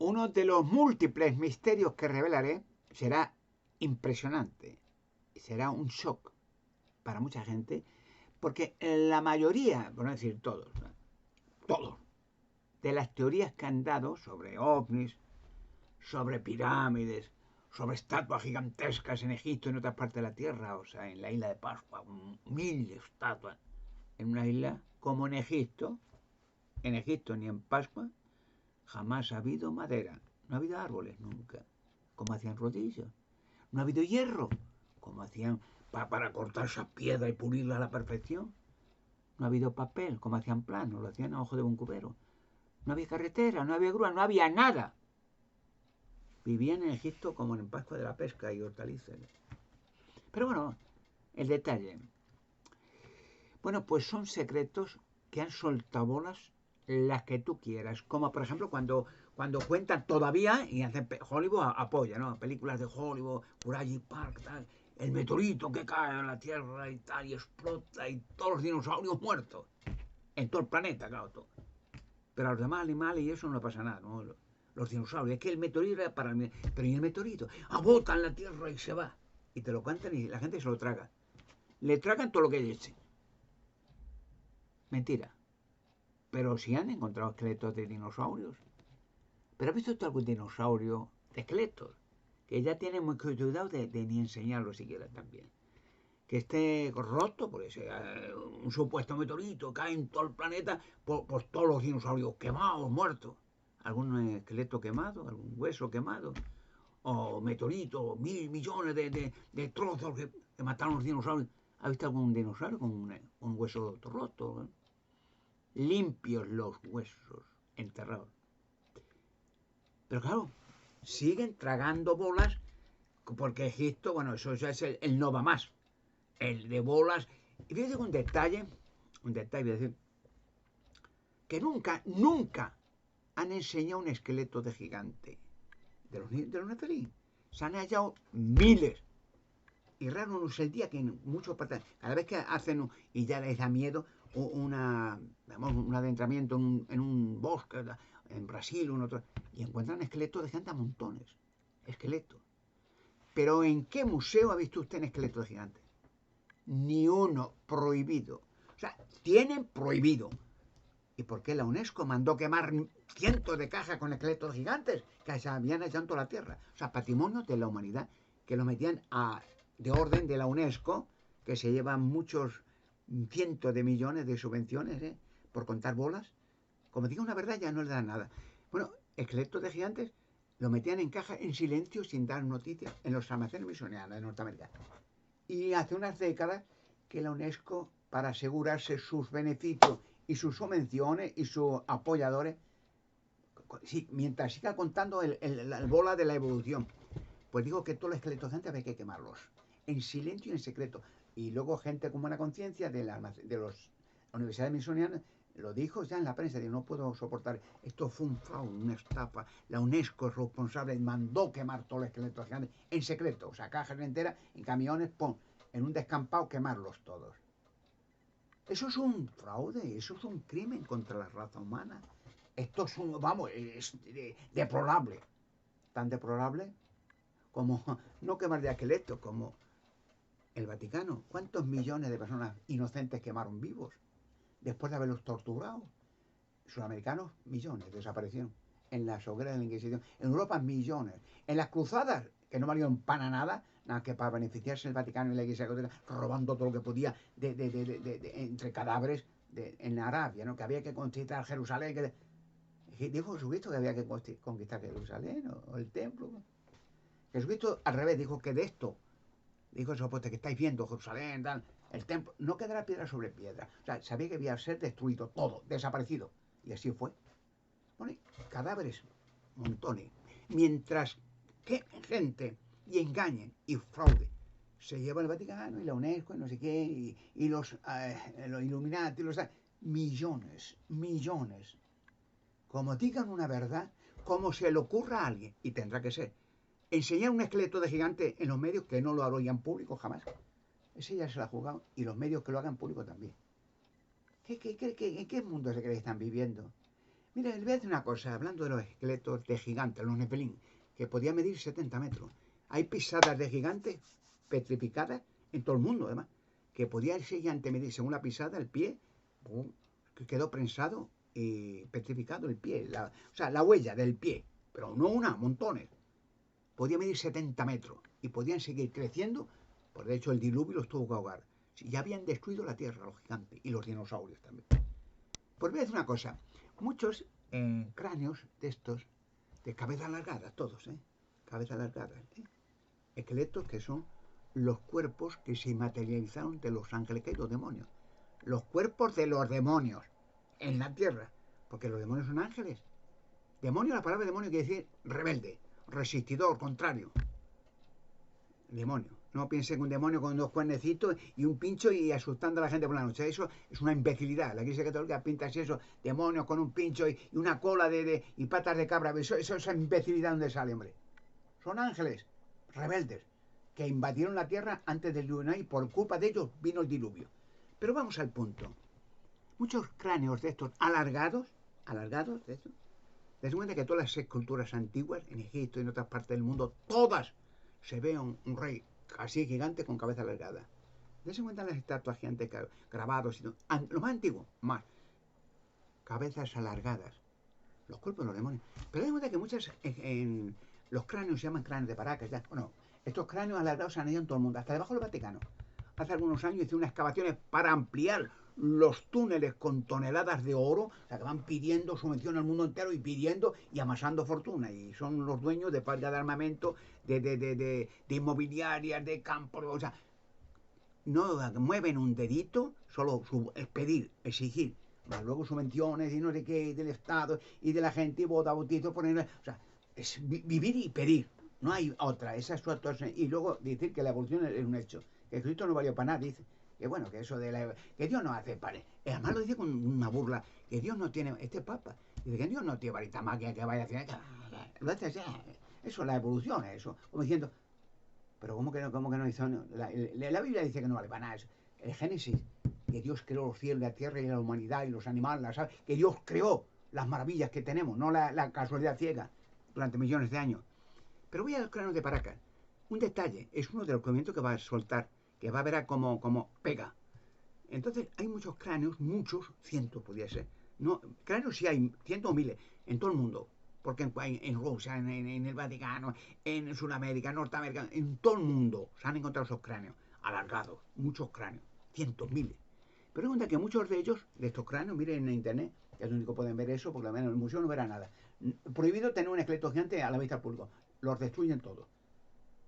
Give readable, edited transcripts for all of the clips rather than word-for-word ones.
uno de los múltiples misterios que revelaré será impresionante. Será un shock para mucha gente, porque la mayoría, por no decir todos, todos, de las teorías que han dado sobre ovnis, sobre pirámides, sobre estatuas gigantescas en Egipto y en otras partes de la Tierra, o sea, en la isla de Pascua, 1000 estatuas en una isla como en Egipto ni en Pascua, jamás ha habido madera, no ha habido árboles nunca, como hacían rodillos, no ha habido hierro, como hacían para cortar esa piedra y pulirla a la perfección, no ha habido papel, como hacían plano, lo hacían a ojo de un cubero, no había carretera, no había grúa, no había nada. Vivían en Egipto como en Pascua de la pesca y hortalizas. Pero bueno, el detalle. Bueno, pues son secretos que han soltado bolas las que tú quieras. Como por ejemplo cuando cuentan todavía, y hacen Hollywood apoya, ¿no? Películas de Hollywood, Jurassic Park, tal. El meteorito que cae en la Tierra y tal, y explota, y todos los dinosaurios muertos. En todo el planeta, claro, todo. Pero a los demás animales y eso no le pasa nada, ¿no? Los dinosaurios. Es que el meteorito era para mí. Pero ¿y el meteorito? Abota en la Tierra y se va. Y te lo cuentan y la gente se lo traga. Le tragan todo lo que dicen. Mentira. Pero si han encontrado esqueletos de dinosaurios. ¿Pero has visto tú algún dinosaurio de esqueletos? Que ya tiene mucho cuidado de ni enseñarlo siquiera también. Que esté roto, porque sea un supuesto meteorito, cae en todo el planeta, por todos los dinosaurios quemados, muertos. Algún esqueleto quemado, algún hueso quemado, o meteorito, 1000 millones de trozos que mataron los dinosaurios. ¿Has visto algún dinosaurio con un hueso roto? Limpios los huesos, enterrados. Pero claro, siguen tragando bolas, porque Egipto, bueno, eso ya es el no va más. El de bolas. Y voy a decir un detalle, voy a decir, que nunca han enseñado un esqueleto de gigante. De los Nefelín. Se han hallado miles. Y raro no es el día que en muchos partes, cada vez que hacen y ya les da miedo un adentramiento en un bosque, en Brasil, y encuentran esqueletos de gente a montones. Esqueletos. Pero ¿en qué museo ha visto usted un esqueleto de gigante? Ni uno, prohibido. O sea, tienen prohibido. ¿Y por qué la UNESCO mandó quemar cientos de cajas con esqueletos gigantes que se habían hallado en toda la Tierra? O sea, patrimonio de la humanidad, que lo metían de orden de la UNESCO, que se llevan muchos cientos de millones de subvenciones por contar bolas. Como diga una verdad, ya no le dan nada. Bueno, esqueletos de gigantes lo metían en cajas en silencio sin dar noticias en los almacenes misioneros de Norteamérica. Y hace unas décadas que la UNESCO, para asegurarse sus beneficios y sus subvenciones y sus apoyadores, sí, mientras siga contando la bola de la evolución, pues digo que todos los esqueletos de antes había que quemarlos, en silencio y en secreto. Y luego gente con buena conciencia de las universidades misioneras lo dijo ya en la prensa, digo, no puedo soportar, esto fue un fraude, una estafa, la UNESCO es responsable, mandó quemar todos los esqueletos gigantes en secreto, o sea, cajas enteras, en camiones, en un descampado, quemarlos todos. Eso es un fraude, eso es un crimen contra la raza humana. Esto es es deplorable, tan deplorable como, no quemar de esqueletos, como el Vaticano. ¿Cuántos millones de personas inocentes quemaron vivos después de haberlos torturado? Sudamericanos, millones desaparecieron. En las hogueras de la Inquisición. En Europa, millones. En las cruzadas, que no valieron para nada, nada que para beneficiarse el Vaticano y la Iglesia Católica, robando todo lo que podía entre cadáveres en Arabia, ¿no? Que había que conquistar Jerusalén. Dijo Jesucristo que había que conquistar Jerusalén o el templo. Jesucristo al revés dijo que de esto, dijo eso, pues que estáis viendo Jerusalén, tal, el templo, no quedará piedra sobre piedra. O sea, sabía que había que ser destruido todo, desaparecido. Y así fue. Bueno, cadáveres, montones. Mientras que gente y engañen y fraude se lleva el Vaticano y la UNESCO y no sé qué, y los Illuminati, millones. Como digan una verdad, como se le ocurra a alguien, y tendrá que ser, enseñar un esqueleto de gigante en los medios que no lo harían público jamás. Ese ya se lo ha jugado, y los medios que lo hagan público también. ¿En qué mundo se cree que están viviendo? Mira, les voy a decir una cosa, hablando de los esqueletos de gigantes, los nepelín, que podían medir 70 metros. Hay pisadas de gigantes petrificadas en todo el mundo, además, que podía ese gigante medir, según la pisada, el pie, ¡pum!, que quedó prensado y petrificado el pie, o sea, la huella del pie, pero no una, montones. Podía medir 70 metros y podían seguir creciendo, por de hecho el diluvio los tuvo que ahogar. Ya habían destruido la tierra los gigantes y los dinosaurios también. Pues voy a decir una cosa, muchos cráneos de estos, de cabeza alargada, todos, cabeza alargada, esqueletos que son los cuerpos que se materializaron de los ángeles y los demonios. Los cuerpos de los demonios en la tierra, porque los demonios son ángeles. Demonio, la palabra demonio quiere decir rebelde, resistidor, contrario. Demonio. No piensen que un demonio con dos cuernecitos y un pincho y asustando a la gente por la noche. Eso es una imbecilidad. La Iglesia Católica pinta así eso, demonios con un pincho y una cola y patas de cabra. Eso es imbecilidad donde sale, hombre. Son ángeles rebeldes que invadieron la tierra antes del diluvio y por culpa de ellos vino el diluvio. Pero vamos al punto. Muchos cráneos de estos alargados de estos, des cuenta que todas las esculturas antiguas en Egipto y en otras partes del mundo, todas se ve un rey así gigante con cabeza alargada. Dese cuenta las estatuas gigantes grabados y todo. Lo más antiguo, más. Cabezas alargadas. Los cuerpos de los demonios. Pero den cuenta que muchas los cráneos se llaman cráneos de Paracas. Ya. Bueno, estos cráneos alargados se han ido en todo el mundo, hasta debajo del Vaticano. Hace algunos años hice unas excavaciones para ampliar los túneles con toneladas de oro, o sea, que van pidiendo subvención al mundo entero y pidiendo y amasando fortuna. Y son los dueños de fábricas de armamento, de inmobiliarias, de campos, o sea, no mueven un dedito, solo es pedir, exigir, más luego subvenciones y no sé qué, del Estado y de la gente, y vota, bautizo, poner, o sea, es vivir y pedir, no hay otra, esa es su actuación. Y luego decir que la evolución es un hecho, que Cristo no valió para nada, dice. Que bueno, que eso de que Dios no hace pares. Además lo dice con una burla, que Dios no tiene, este Papa, dice que Dios no tiene varita máquina que vaya a hacer, lo hace así, eso, la evolución, eso, como diciendo, pero ¿cómo que no hizo? La Biblia dice que no vale para nada eso. El Génesis, que Dios creó los cielos, la tierra y la humanidad y los animales, las aves, que Dios creó las maravillas que tenemos, no la casualidad ciega durante millones de años. Pero voy a los cráneos de Paracas. Un detalle, es uno de los movimientos que va a soltar, que va a ver como pega. Entonces hay muchos cráneos, muchos, cientos podría ser. No, cráneos sí hay, cientos o miles, en todo el mundo. Porque en Rusia, en el Vaticano, en Sudamérica, en Norteamérica, en todo el mundo se han encontrado esos cráneos alargados, muchos cráneos, cientos, miles. Pero cuenta que muchos de ellos, de estos cráneos, miren en internet, que es lo único que pueden ver eso, porque en el museo no verá nada. Prohibido tener un esqueleto gigante a la vista al público. Los destruyen todos.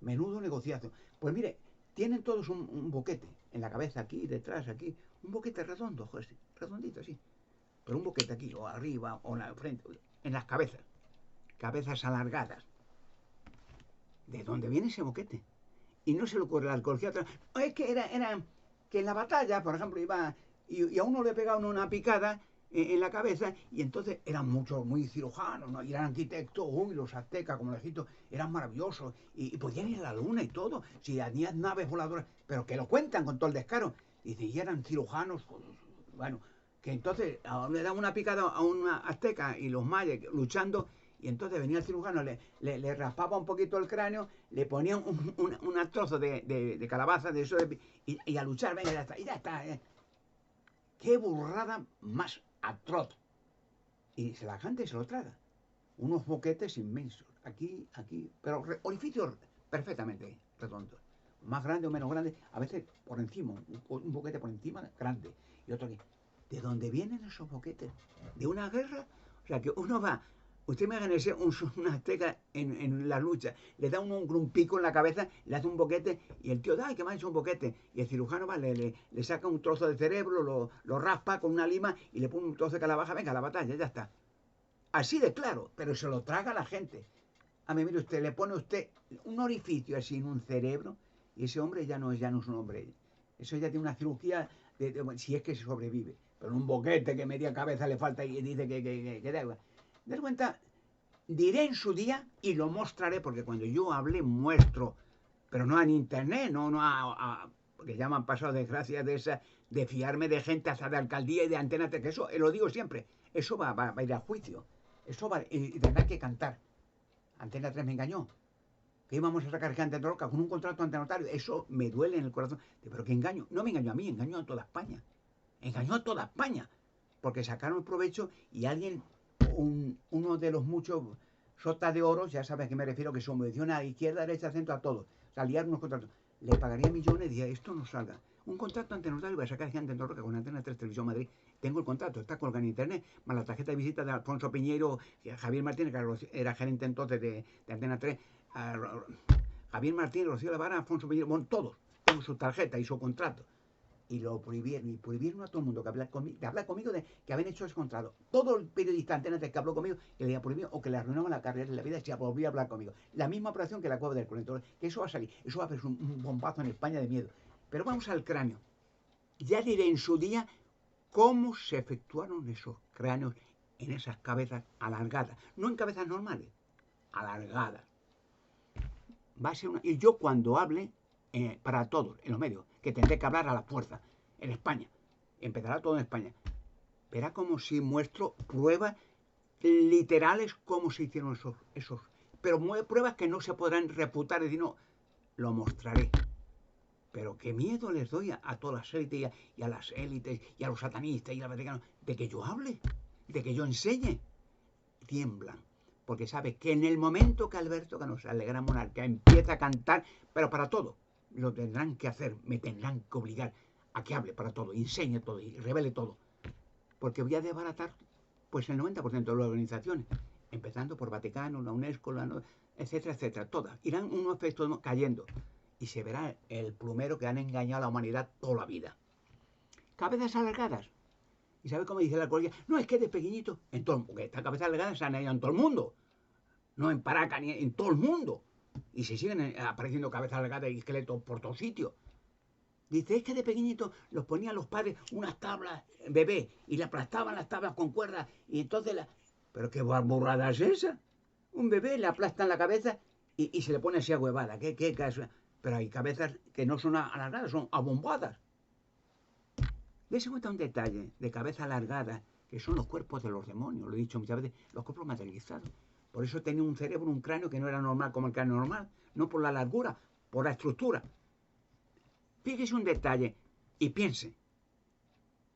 Menudo negociazo. Pues mire, tienen todos un boquete en la cabeza, aquí, detrás, aquí. Un boquete redondo, joder, redondito así. Pero un boquete aquí, o arriba, o en la frente, en las cabezas. Cabezas alargadas. ¿De dónde viene ese boquete? Y no se le ocurre al arqueología. Es que era que en la batalla, por ejemplo, iba y a uno le pegaban una picada en la cabeza y entonces eran muchos, muy cirujanos, ¿no? Y eran arquitectos, uy, los aztecas como los egipcios, eran maravillosos y podían ir a la luna y todo, si había naves voladoras, pero que lo cuentan con todo el descaro. Y eran cirujanos, pues, bueno, que entonces le daban una picada a una azteca y los mayas luchando. Y entonces venía el cirujano, le raspaba un poquito el cráneo, le ponía un trozo de calabaza de eso y a luchar, venga, ya está, y ya está. Qué burrada más atroz. Y la gente se lo traga. Unos boquetes inmensos, aquí, pero orificios perfectamente redondos. Más grande o menos grande, a veces por encima, un boquete por encima grande y otro aquí. ¿De dónde vienen esos boquetes? ¿De una guerra? O sea, que uno va. Usted imagínese una azteca en la lucha, le da un pico en la cabeza, le hace un boquete y el tío, ¡ay, que me ha hecho un boquete! Y el cirujano va, le saca un trozo de cerebro, lo raspa con una lima y le pone un trozo de calabaza, venga, a la batalla, ya está. Así de claro, pero se lo traga la gente. A mí, mire usted, le pone usted un orificio así en un cerebro y ese hombre ya no es un hombre. Eso ya tiene una cirugía, si es que se sobrevive. Pero un boquete que media cabeza le falta y dice que da. De cuenta, diré en su día y lo mostraré, porque cuando yo hable muestro, pero no en internet, no porque ya me han pasado desgracias de fiarme de gente hasta de alcaldía y de antenas, que eso lo digo siempre, Eso va a ir a juicio. Eso va, y tendrá que cantar. Antena 3 me engañó. Que íbamos a sacar Gigante de Roca con un contrato ante notario. Eso me duele en el corazón. Pero qué engaño. No me engañó a mí, engañó a toda España. Engañó a toda España. Porque sacaron el provecho y alguien, uno de los muchos sotas de oro, ya sabes a qué me refiero, que son menciona a izquierda, derecha, centro, a todos. Salían unos contratos. Le pagaría millones y decía, esto no salga. Un contrato ante notario para sacar Gigante de Roca con Antena 3 Televisión Madrid. Tengo el contrato, está colgado en internet, más la tarjeta de visita de Alfonso Piñeiro, Javier Martínez, que era gerente entonces de Antena 3, Javier Martínez, Rocío Lavara, Alfonso Piñeiro, bueno, todos, tengo su tarjeta y su contrato. Y lo prohibieron, y prohibieron a todo el mundo que hablar conmigo de que habían hecho ese contrato. Todo el periodista Antena 3 que habló conmigo, que le había prohibido o que le arruinaban la carrera en la vida, se volvía a hablar conmigo. La misma operación que la Cueva del Conector, que eso va a salir, eso va a ser un bombazo en España de miedo. Pero vamos al cráneo. Ya diré en su día cómo se efectuaron esos cráneos en esas cabezas alargadas, no en cabezas normales, alargadas. Va a ser y yo cuando hable, para todos, en los medios, que tendré que hablar a la fuerza, en España, empezará todo en España, verá como si muestro pruebas literales cómo se hicieron esos pero pruebas que no se podrán reputar y decir, no, lo mostraré. Pero qué miedo les doy a todas las élites y a las élites y a los satanistas y a los vaticanos de que yo hable, de que yo enseñe. Tiemblan, porque sabe que en el momento que Alberto Canosa, el gran monarca, empieza a cantar, pero para todo, lo tendrán que hacer, me tendrán que obligar a que hable para todo, enseñe todo y revele todo. Porque voy a desbaratar pues el 90% de las organizaciones, empezando por Vaticano, la UNESCO, etcétera, etcétera, todas. Irán unos efectos cayendo. Y se verá el plumero que han engañado a la humanidad toda la vida. Cabezas alargadas. ¿Y sabe cómo dice la colega? No, es que de pequeñito, en todo, porque esta cabeza alargada se han ido en todo el mundo. No en Paracas, ni en todo el mundo. Y se siguen apareciendo cabezas alargadas y esqueletos por todos sitios. Dice, es que de pequeñito los ponían los padres unas tablas bebé y le aplastaban las tablas con cuerdas y entonces ¿Pero qué burrada es esa? Un bebé le aplastan la cabeza y se le pone así a huevada. ¿Qué caso? Pero hay cabezas que no son alargadas, son abombadas. Dese cuenta un detalle de cabeza alargada, que son los cuerpos de los demonios, lo he dicho muchas veces, los cuerpos materializados. Por eso tenía un cerebro, un cráneo que no era normal como el cráneo normal, no por la largura, por la estructura. Fíjese un detalle y piense,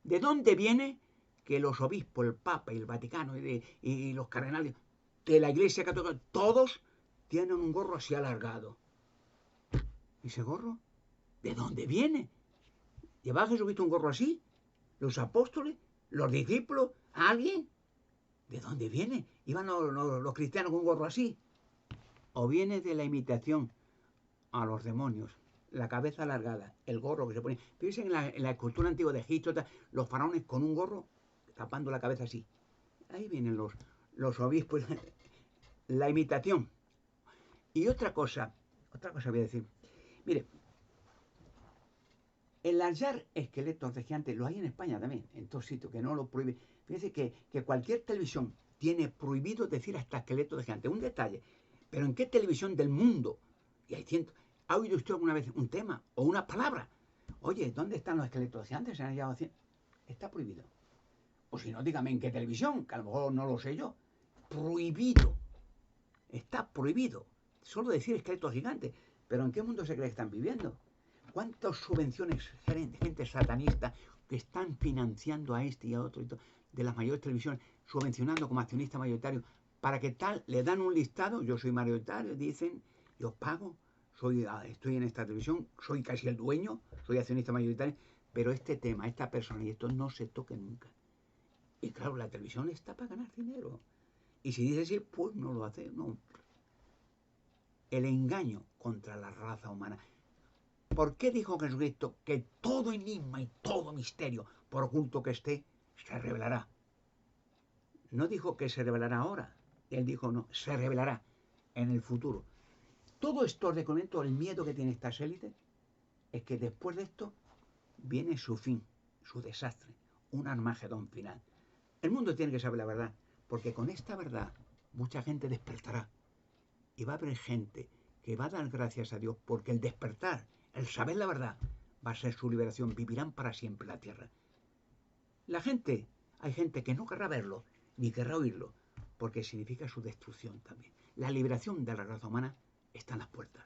¿de dónde viene que los obispos, el Papa y el Vaticano y los cardenales de la Iglesia Católica, todos tienen un gorro así alargado? ¿Y ese gorro? ¿De dónde viene? ¿Llevaba Jesucristo un gorro así? ¿Los apóstoles? ¿Los discípulos? ¿Alguien? ¿De dónde viene? ¿Iban los cristianos con un gorro así? ¿O viene de la imitación a los demonios? La cabeza alargada, el gorro que se pone. Fíjense en la cultura antigua de Egipto, los faraones con un gorro tapando la cabeza así. Ahí vienen los obispos, la imitación. Y otra cosa voy a decir. Mire, el hallar esqueletos de gigantes lo hay en España también, en todos sitios, que no lo prohíbe. Fíjese que cualquier televisión tiene prohibido decir hasta esqueletos de gigantes. Un detalle, pero ¿en qué televisión del mundo? Y hay cientos. ¿Ha oído usted alguna vez un tema o una palabra? Oye, ¿dónde están los esqueletos de gigantes? Se han hallado 100. Está prohibido. O si no, dígame en qué televisión, que a lo mejor no lo sé yo. Prohibido. Está prohibido. Solo decir esqueletos gigantes. Pero ¿en qué mundo se cree que están viviendo? ¿Cuántas subvenciones, gente satanista, que están financiando a este y a otro de las mayores televisiones, subvencionando como accionista mayoritario, para que tal, le dan un listado, yo soy mayoritario, dicen, yo pago, estoy en esta televisión, soy casi el dueño, soy accionista mayoritario, pero este tema, esta persona y esto no se toque nunca. Y claro, la televisión está para ganar dinero. Y si dice sí, pues no lo hace, no. El engaño contra la raza humana. ¿Por qué dijo Jesucristo que todo enigma y todo misterio, por oculto que esté, se revelará? No dijo que se revelará ahora. Él dijo, no, se revelará en el futuro. Todo esto de conecto, el miedo que tiene estas élites, es que después de esto viene su fin, su desastre, un Armagedón final. El mundo tiene que saber la verdad, porque con esta verdad mucha gente despertará. Y va a haber gente que va a dar gracias a Dios, porque el despertar, el saber la verdad, va a ser su liberación. Vivirán para siempre en la tierra. La gente hay gente que no querrá verlo, ni querrá oírlo, porque significa su destrucción también. La liberación de la raza humana está en las puertas.